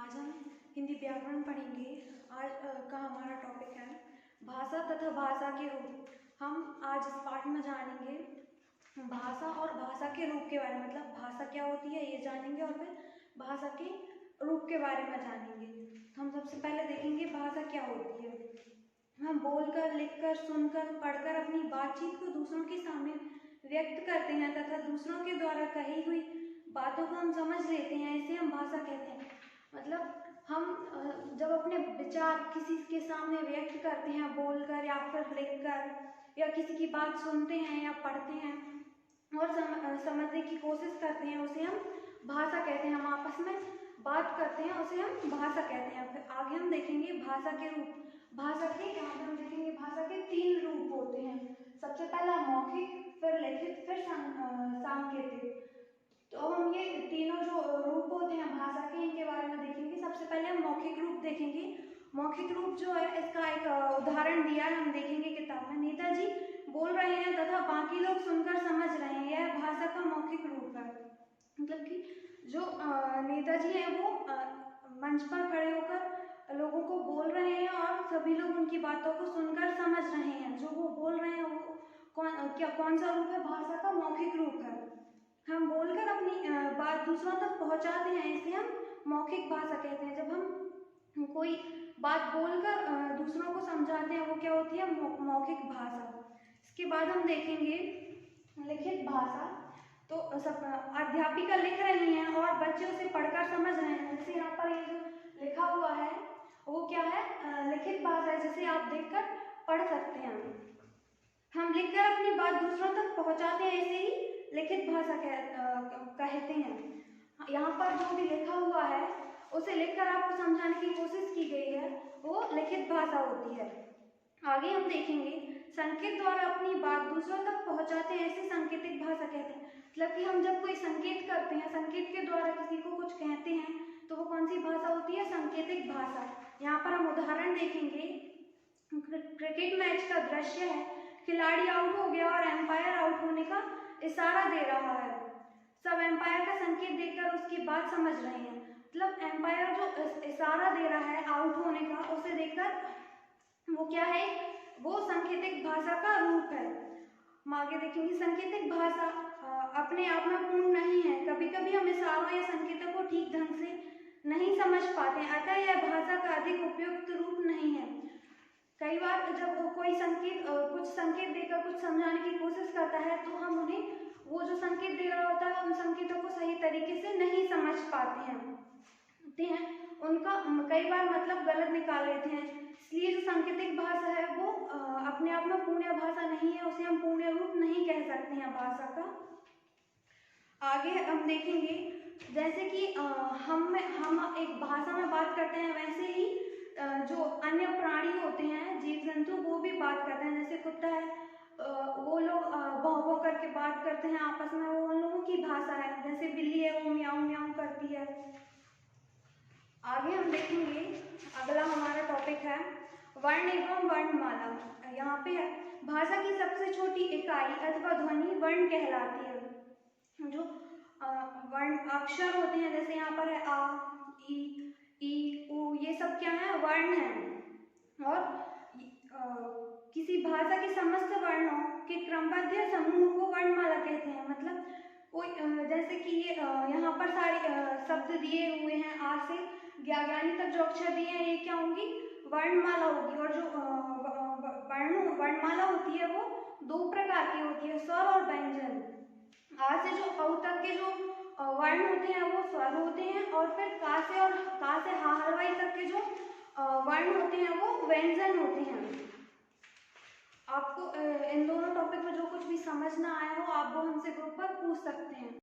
आज हम हिंदी व्याकरण पढ़ेंगे। आज का हमारा टॉपिक है भाषा तथा भाषा के रूप। हम आज इस पाठ में जानेंगे भाषा और भाषा के रूप के बारे में, मतलब भाषा क्या होती है ये जानेंगे और फिर भाषा के रूप के बारे में जानेंगे। तो हम सबसे पहले देखेंगे भाषा क्या होती है। हम बोलकर, लिखकर, सुनकर, पढ़कर अपनी बातचीत को दूसरों के सामने व्यक्त करते हैं तथा दूसरों के द्वारा कही हुई बातों को हम समझ लेते हैं, इसे हम भाषा कहते हैं। मतलब हम जब अपने विचार किसी के सामने व्यक्त करते हैं बोलकर या फिर लिखकर, या किसी की बात सुनते हैं या पढ़ते हैं और समझने की कोशिश करते हैं, उसे हम भाषा कहते हैं। हम आपस में बात करते हैं, उसे हम भाषा कहते हैं। फिर आगे हम देखेंगे भाषा के रूप। भाषा के यहाँ पर हम देखेंगे भाषा के 3 रूप होते हैं। सबसे पहला मौखिक, फिर लिखित, फिर सांकेतिक। तो हम ये तीनों जो रूप होते हैं भाषा के, इनके बारे में देखेंगे। सबसे पहले हम मौखिक रूप देखेंगे। मौखिक रूप जो है इसका एक उदाहरण दिया है, हम देखेंगे किताब में। नेताजी बोल रहे हैं तथा बाकी लोग सुनकर समझ रहे हैं, यह भाषा का मौखिक रूप है। मतलब कि जो नेताजी हैं वो मंच पर खड़े होकर लोगों को बोल रहे हैं और सभी लोग उनकी बातों को सुनकर समझ रहे हैं। जो वो बोल रहे हैं वो कौन सा रूप है? भाषा का मौखिक रूप है। हम बोलकर अपनी बात दूसरों तक पहुंचाते हैं, इसे हम मौखिक भाषा कहते हैं। जब हम कोई बात बोलकर दूसरों को समझाते हैं, वो क्या होती है? मौखिक भाषा। इसके बाद हम देखेंगे लिखित भाषा। तो सब अध्यापिका लिख रही हैं और बच्चे उसे पढ़कर समझ रहे हैं। जैसे यहाँ पर ये जो लिखा हुआ है वो क्या है? लिखित भाषा है, जिसे आप देखकर पढ़ सकते हैं। हम लिखकर अपनी बात दूसरों तक पहुंचाते हैं, इसे ही लिखित भाषा कहते हैं। यहाँ पर जो भी लिखा हुआ है उसे लिखकर आपको समझाने की कोशिश की गई है, वो लिखित भाषा होती है। आगे हम देखेंगे संकेत द्वारा अपनी बात दूसरों तक पहुंचाते हैं, इसे सांकेतिक भाषा कहते हैं। मतलब कि हम जब कोई संकेत करते हैं, संकेत के द्वारा किसी को कुछ कहते हैं, तो वो कौन सी भाषा होती है? सांकेतिक भाषा। यहाँ पर हम उदाहरण देखेंगे। क्रिकेट मैच का दृश्य है, खिलाड़ी आउट हो गया और एम्पायर आउट होने का इशारा दे रहा है। सब एम्पायर का संकेत देखकर उसकी बात समझ रहे हैं। मतलब एम्पायर जो इशारा दे रहा है आउट होने का, उसे देखकर वो क्या है? वो सांकेतिक भाषा का रूप है। हम आगे देखेंगे सांकेतिक भाषा अपने आप में पूर्ण नहीं है। कभी कभी हम इशारों या संकेतों को ठीक ढंग से नहीं समझ पाते हैं, अतः यह भाषा का अधिक उपयुक्त रूप नहीं है। कई बार जब कोई कुछ संकेत देकर कुछ समझाने की कोशिश करता है, तो हम उन्हें वो जो संकेत दे रहा होता है उन संकेतों को सही तरीके से नहीं समझ पाते हैं, उनका कई बार मतलब गलत निकाल लेते हैं। इसलिए जो सांकेतिक भाषा है वो अपने आप में पूर्ण भाषा नहीं है, उसे हम पूर्ण रूप नहीं कह सकते हैं भाषा का। आगे हम देखेंगे जैसे कि हम एक भाषा में बात करते हैं, वैसे ही जो अन्य प्राणी होते हैं, जीव जंतु, वो भी बात करते हैं। जैसे कुत्ता है, वो लोग भौं भौं करके बात करते हैं आपस में, वो उन लोगों की भाषा है। जैसे बिल्ली है, वो म्याऊं म्याऊं करती है। आगे हम देखेंगे अगला हमारा टॉपिक है वर्ण एवं वर्णमाला। यहाँ पे भाषा की सबसे छोटी इकाई अथवा ध्वनि वर्ण कहलाती है। जो वर्ण अक्षर होते हैं, जैसे यहाँ पर है आ, ई, उ, ये सब क्या है? वर्ण है। और किसी भाषा के समस्त वर्णों के क्रमबद्ध समूह को वर्णमाला कहते हैं। मतलब कोई जैसे कि ये यहाँ पर सारे शब्द दिए हुए हैं, आ से ज्ञानी तक जो अक्षर दिए हैं, ये क्या होंगी? वर्णमाला होगी। और जो वर्णमाला होती है वो 2 प्रकार की होती है, स्वर और व्यंजन। आ से जो औ तक के जो वर्ण होते हैं वो स्वर होते हैं, और फिर का से हा हलवाई तक के जो वर्ण होते हैं वो व्यंजन होते हैं। आपको इन दोनों टॉपिक में जो कुछ भी समझ ना आया हो, आप वो हमसे ग्रुप पर पूछ सकते हैं।